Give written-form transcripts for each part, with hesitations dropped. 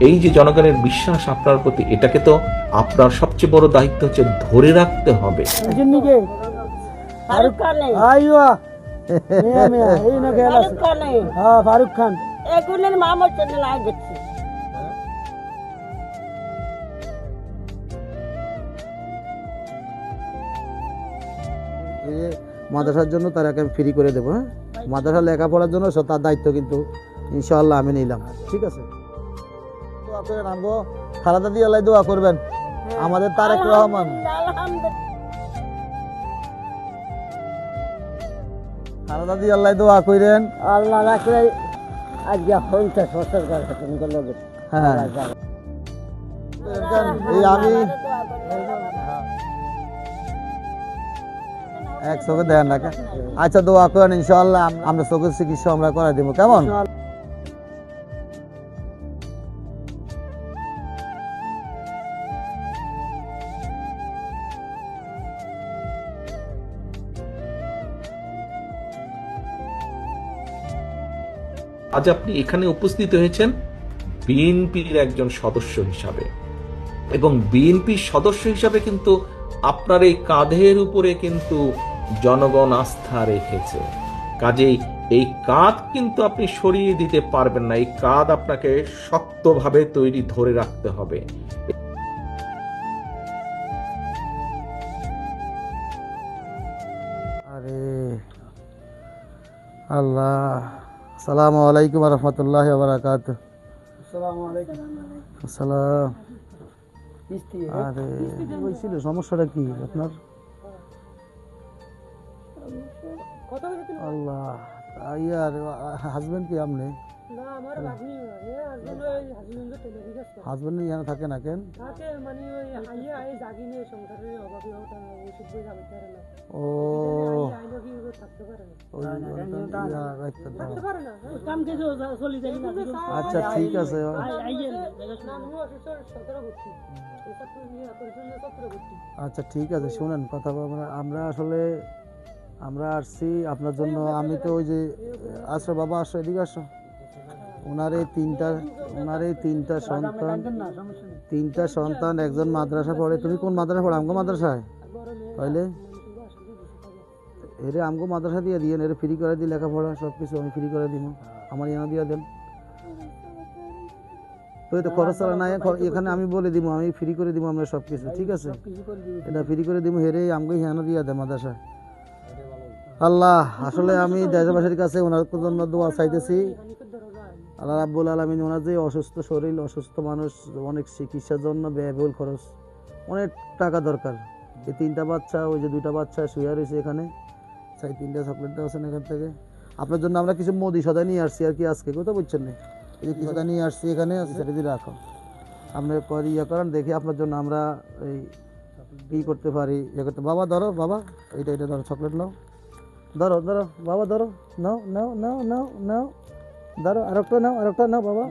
এই যে জনগণের বিশ্বাস আপনার প্রতি, এটাকে তো আপনার সবচেয়ে বড় দায়িত্ব হচ্ছে ধরে রাখতে হবে। फारूक खान नहीं আইওয়া মিয়া মিয়া এই না খেয়াল আছে फारूक खान नहीं হ্যাঁ ফারুক খান এগুলোর মামা চলে না দেখছি এই যে মাদ্রাসার জন্য তারাকে আমি ফ্রি করে দেবো। হ্যাঁ, মাদ্রাসা লেখাপড়ার জন্য তার দায়িত্ব কিন্তু ইনশাআল্লাহ আমি নিলাম। ঠিক আছে, দোয়া করেন, আমগো খালাদা দিয়ে আল্লাহ দোয়া করবেন আমাদের তারেক রহমান। আলহামদুলিল্লাহ খালাদা দিয়ে আল্লাহ দোয়া করেন। আল্লাহ রাখলে আজকে 50 বছর করে তুমি লোকে হ্যাঁ এই আমি এক চোখে দেন না। আচ্ছা দোয়া করেন, ইনশাআল্লাহ আমরা চোখের চিকিৎসা আমরা করে দেবো। কেমন? আজ আপনি এখানে উপস্থিত হয়েছেন বিএনপির একজন সদস্য হিসাবে, এবং বিএনপির সদস্য হিসাবে কিন্তু আপনার এই কাঁধের উপরে কিন্তু জনগণ আস্থা রেখেছে। কাজেই এই কাঁধ কিন্তু আপনি সরিয়ে দিতে পারবেন না। এই কাঁধ আপনাকে শক্তভাবে তৈরি ধরে রাখতে হবে। আরে আল্লাহ, আসসালামু আলাইকুম ওয়া রাহমাতুল্লাহি ওয়া বারাকাতুহু। আসসালামু আলাইকুম। আসসালাম। আরে হইছিল, সমস্যাটা কি আপনার? আল্লাহ, ইয়ার হাজবেন্ড কি আপনি? না আমার ভাগ্নি হাজবেন্ড এখানে থাকে না কেন? থাকে মানে ওই আইয়া আই জাগি নিয়ে সংসারের অভাবে ওটা ওষুধ বই যাবে পারে না। ও আইলো কি থাকতে পারে না। ওই ইয়া রাখতে দাও। থাকতে পারে না কাম কে চলি যাই না। আচ্ছা ঠিক আছে। আইয়েন না আমি অসুস্থ 17 করছি এটা তো নিয়ে অপারেশন 17 করছি। আচ্ছা ঠিক আছে, শুনেন কথা আমরা আসলে আমরা আসছি আপনার জন্য। আমি তো ওই যে আসো বাবা, আসো এদিকে আসো। ওনার এই তিনটা সন্তান, একজন মাদ্রাসা পড়ে। তুমি কোন মাদ্রাসা পড়ো? আমগো মাদ্রাসায় তাইলে এরে আমগো মাদ্রাসা দিয়ে দিয়েন, এর ফ্রি করে দিই, লেখাপড়া সব কিছু আমি ফ্রি করে দিব। আমার এনে দিয়ে দেন তো, এটা খরচ চালা নাই এখানে, আমি বলে দিব আমি ফ্রি করে দিব আমরা সব কিছু। ঠিক আছে, এটা ফ্রি করে দিব। হেরে আমগো হিয়ানো দিয়ে দেয় মাদ্রাসা। আল্লাহ, আসলে আমি দেশবাসীর কাছে ওনার জন্য দোয়া চাইতেছি। আল্লাহ রাব্বুল আলামিন, ওনার যে অসুস্থ শরীর, অসুস্থ মানুষ, অনেক চিকিৎসার জন্য ব্যয়বহুল খরচ, অনেক টাকা দরকার। এই তিনটা বাচ্চা, ওই যে দুইটা বাচ্চা শুয়ে রয়েছে এখানে, চাই তিনটা চকলেট দেওয়া আছেন এখান থেকে। আপনার জন্য আমরা কিছু মোদি সদা নিয়ে আসছি আর কি। আজকে কোথাও বুঝছেন না, এই যে কিছুটা নিয়ে আসছি এখানে, সেটা দিয়ে রাখো। আপনি পরে ইয়ে করেন, দেখি আপনার জন্য আমরা এই কী করতে পারি, ইয়ে করতে। বাবা ধরো, বাবা এটা ধরো, চকলেট নাও, ধরো ধরো বাবা, ধরো, নাও নাও নাও নাও নাও, ধরো আরেকটা নাও বাবা,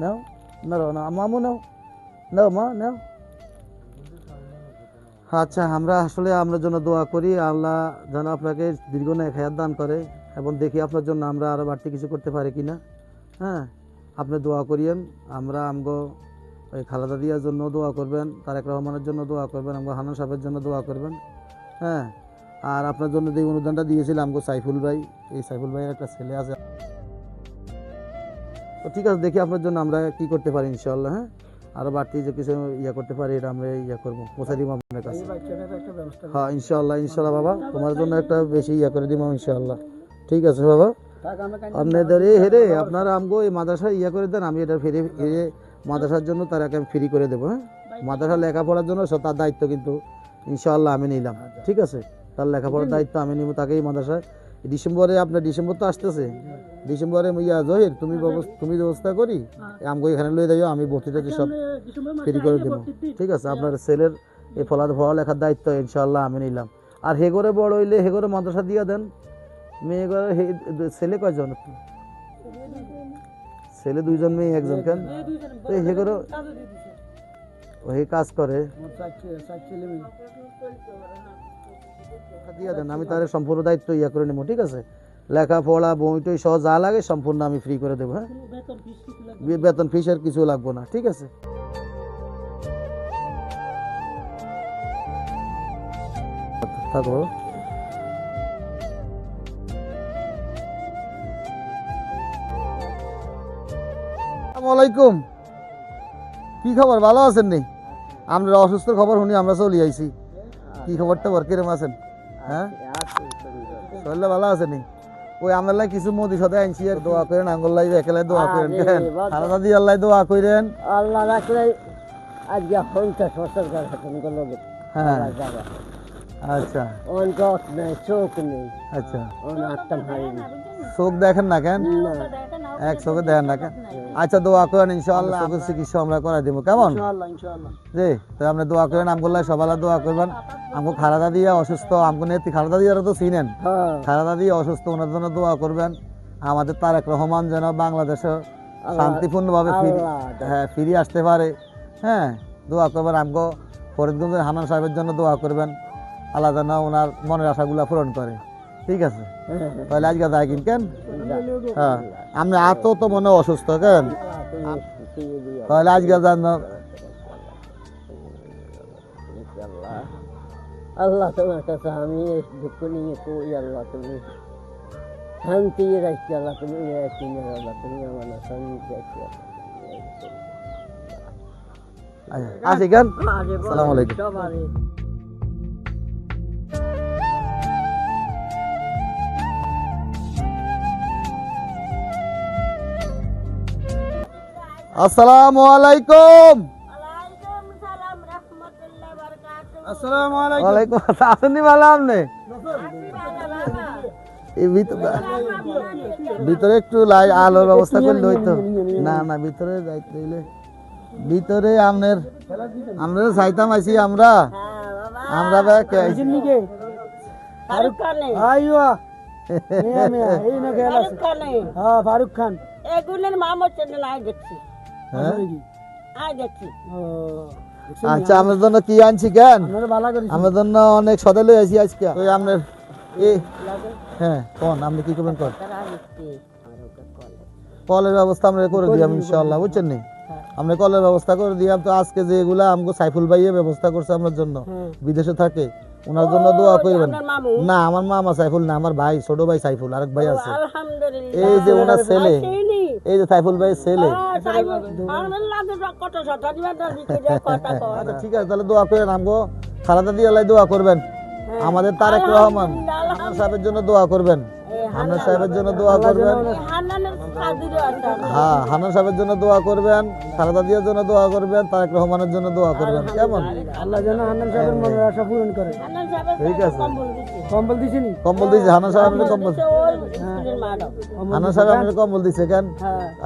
নাও নাও না মামু, নাও নাও মা, নাও। আচ্ছা, আমরা আসলে আপনার জন্য দোয়া করি, আল্লাহ যেন আপনাকে দীর্ঘ নেক হায়াত দান করে, এবং দেখি আপনার জন্য আমরা আরও বাড়তি কিছু করতে পারি কিনা। হ্যাঁ, আপনি দোয়া করিয়েন। আমরা আমগো ওই খালেদা দিয়ার জন্য দোয়া করবেন, তারেক রহমানের জন্য দোয়া করবেন, আমগো হানান সাহেবের জন্য দোয়া করবেন। হ্যাঁ, আর আপনার জন্য যে অনুদানটা দিয়েছিলাম আমগো সাইফুল ভাই, এই সাইফুল ভাইয়ের একটা ছেলে আছে। তো ঠিক আছে, দেখি আপনার জন্য আমরা কি করতে পারি ইনশাআল্লাহ। হ্যাঁ, আরো বাড়তি যে কিছু ইয়া করতে পারি, এটা আমরা ইয়া করবো, পৌঁছে দিব আপনার কাছে। হ্যাঁ ইনশাআল্লাহ বাবা, তোমার জন্য একটা বেশি ইয়া করে দিব ইনশাআল্লাহ। ঠিক আছে বাবা, আপনাদের হেরে আপনারা আমগো এই মাদ্রাসা ইয়া করে দেন, আমি এটা ফিরে মাদ্রাসার জন্য তারাকে আমি ফ্রি করে দেবো। হ্যাঁ, মাদ্রাসা লেখাপড়ার জন্য তার দায়িত্ব কিন্তু ইনশাআল্লাহ আমি নিলাম। ঠিক আছে, তার লেখাপড়ার দায়িত্ব আমি নিব, তাকেই মাদ্রাসায়। ডিসেম্বরে, আপনার ডিসেম্বর তো আসতেছে, ডিসেম্বরে ইয়া জহির তুমি ব্যবস্থা করি আমগো এখানে লয়ে যাইও, আমি ভর্তিটা সব ফ্রি করে দেবো। ঠিক আছে, আপনার ছেলের এই পড়ালেখার দায়িত্ব ইনশাআল্লাহ আমি নিলাম। আর হেগরে বড় হইলে হেগরে মাদ্রাসা দিয়া দেন। মেয়ে ছেলে কয়জন? ছেলে 2জন, মেয়ে 1জন। কেন হেগরে ওই কাজ করে দিয়া দেন, আমি তার সম্পূর্ণ দায়িত্ব ইয়া করে নেবো। ঠিক আছে, লেখাপড়া বই টই সহ যা লাগে সম্পূর্ণ আমি ফ্রি করে দেবো। হ্যাঁ, বেতন ফিস কিছু লাগবে বেতন ফিস আর কিছু লাগবে না, ঠিক আছে? থাকো। আসসালামু আলাইকুম, কি খবর, ভালো আছেন নি? আমরা অসুস্থ খবর শুনি আমরা চলে আইছি। কি খবরটা বর কিরম আছেন? হ্যাঁ, শরীরটা ভালো আছে নি? ওই আপনার লাই কিছু মোদি সাথে আনছি, আর দোয়া করেন আঙ্গুল লাই একেলাই দোয়া করেন, কেন খালাদা দিয়ে আল্লাহ দোয়া করেন। আল্লাহ রাখলে আজকে 50 বছর করে খতম করলো গেছে। হ্যাঁ, আচ্ছা ওন গত নেই, চোখ নেই, আচ্ছা। ওন আত্ম হারিনি। চোখ দেখেন না কেন? এক চোখে দেখেন না কেন? আচ্ছা দোয়া করেন, ইনশাআল্লাহ চোখের চিকিৎসা আমরা করাই দেবো, কেমন? জি, তো আপনি দোয়া করেন, আমগুল্লাহ সবাই দোয়া করবেন। আমগো খালাদা দিয়া অসুস্থ, আমগো নেত্রী খালাদা দিয়ে তো চিনেন, হ্যাঁ, খালাদা দিয়ে অসুস্থ, ওনার জন্য দোয়া করবেন। আমাদের তারেক রহমান যেন বাংলাদেশে শান্তিপূর্ণভাবে হ্যাঁ ফিরে আসতে পারে। হ্যাঁ, দোয়া করবেন। আমগো ফরিদগঞ্জের হানান সাহেবের জন্য দোয়া করবেন, আল্লাহ যেন ওনার মনের আশাগুলা পূরণ করে, ঠিক আছে? তাহলে আজকে যাই কেন? হ্যাঁ, আপনি এত তো মনে অসুস্থ কেন? তাহলে আজকে যান। আল্লাহ তোমার কাছে আমি এই দুঃখ নিয়ে কই, আল্লাহ তুমি শান্তি রাখছি, আল্লাহ তুমি রাখছি, আল্লাহ তুমি আমার শান্তি রাখছি। আসি কেন? আসসালামু আলাইকুম। আসসালামু আলাইকুম। আসসালামু আলাইকুম ওয়ালাইকুম আসসালাম। আসেননি ভালো আপনি? এই ভিতরে একটু আলোর ব্যবস্থা করলে হইতো না। না, ভিতরে যাইতে হইলে ভিতরে আমরা চাইতাম আইছি আমরা ফারুক খান আইয়া মিয়া এই না গেল ফারুক খান হ্যাঁ ফারুক খান এগুলোর মামা চ্যানেল আই দেখছি, হ্যাঁ? আই দেখছি। আচ্ছা, আমার জন্য কি আনছি কেন? আপনারা ভালো করেছেন। আমার জন্য অনেক সদাই লই আইছি আজকে। ওই আপনার হ্যাঁ, কোন আপনি কি করবেন? কোন কলের ব্যবস্থা আমরা করে দিলাম ইনশাআল্লাহ, বুঝছেন নি? আমরা কলের ব্যবস্থা করে দিলাম। তো আজকে যেগুলা আমগো সাইফুল ভাইয়ের ব্যবস্থা করছে আমার জন্য, বিদেশে থাকে, ওনার জন্য দোয়া করবেন। না, আমার মামা সাইফুল না, আমার ভাই, ছোট ভাই সাইফুল, আরেক ভাই আছে। আলহামদুলিল্লাহ, এই যে ওনার ছেলে, এই যে সাইফুল ভাইয়ের ছেলে। আচ্ছা, ঠিক আছে, তাহলে দোয়া করেন। আমগো খালাদা দিয়ে আল্লাহ দোয়া করবেন। আমাদের তারেক রহমান হান্নান সাহেবের জন্য দোয়া করবেন, হান্নান সাহেবের জন্য দোয়া করবেন। হ্যাঁ, হান্নান সাহেবের জন্য দোয়া করবেন, খালেদা জিয়ার জন্য দোয়া করবেন, তারেক রহমানের জন্য দোয়া করবেন, কেমন? আল্লাহ যেন হান্নান সাহেবের মনের আশা পূরণ করে। ঠিক আছে, কম্বল দিছেনি? কম্বল দিয়েছে হান্নান সাহেব, আপনি কম্বল হান্নান সাহেব আপনি কম্বল দিছে কেন?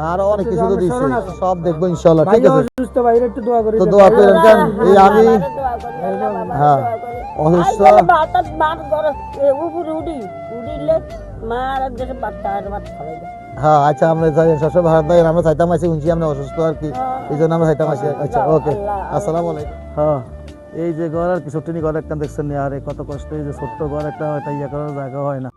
আর অনেক কিছু তো দিছে, সব দেখবো ইনশাআল্লাহ, ঠিক আছে? সুস্থ ভাইরে একটু দোয়া করি। তো দোয়া করেন কেন? এই আমি হ্যাঁ অসুস্থ। হ্যাঁ, আচ্ছা, আমরা সবসময় ভারত ভাই আমরা চাইতাম আছি, শুনছি আমরা অসুস্থ আর কি, এই জন্য আমরা চাইতাম আছি। আচ্ছা, ওকে, আসসালামু আলাইকুম। হ্যাঁ, এই যে ঘর আর কি ছোট্ট ঘর একটা দেখছেন, আর কত কষ্ট, এই যে ছোট্ট ঘর একটা ইয়া করার জায়গা হয় না।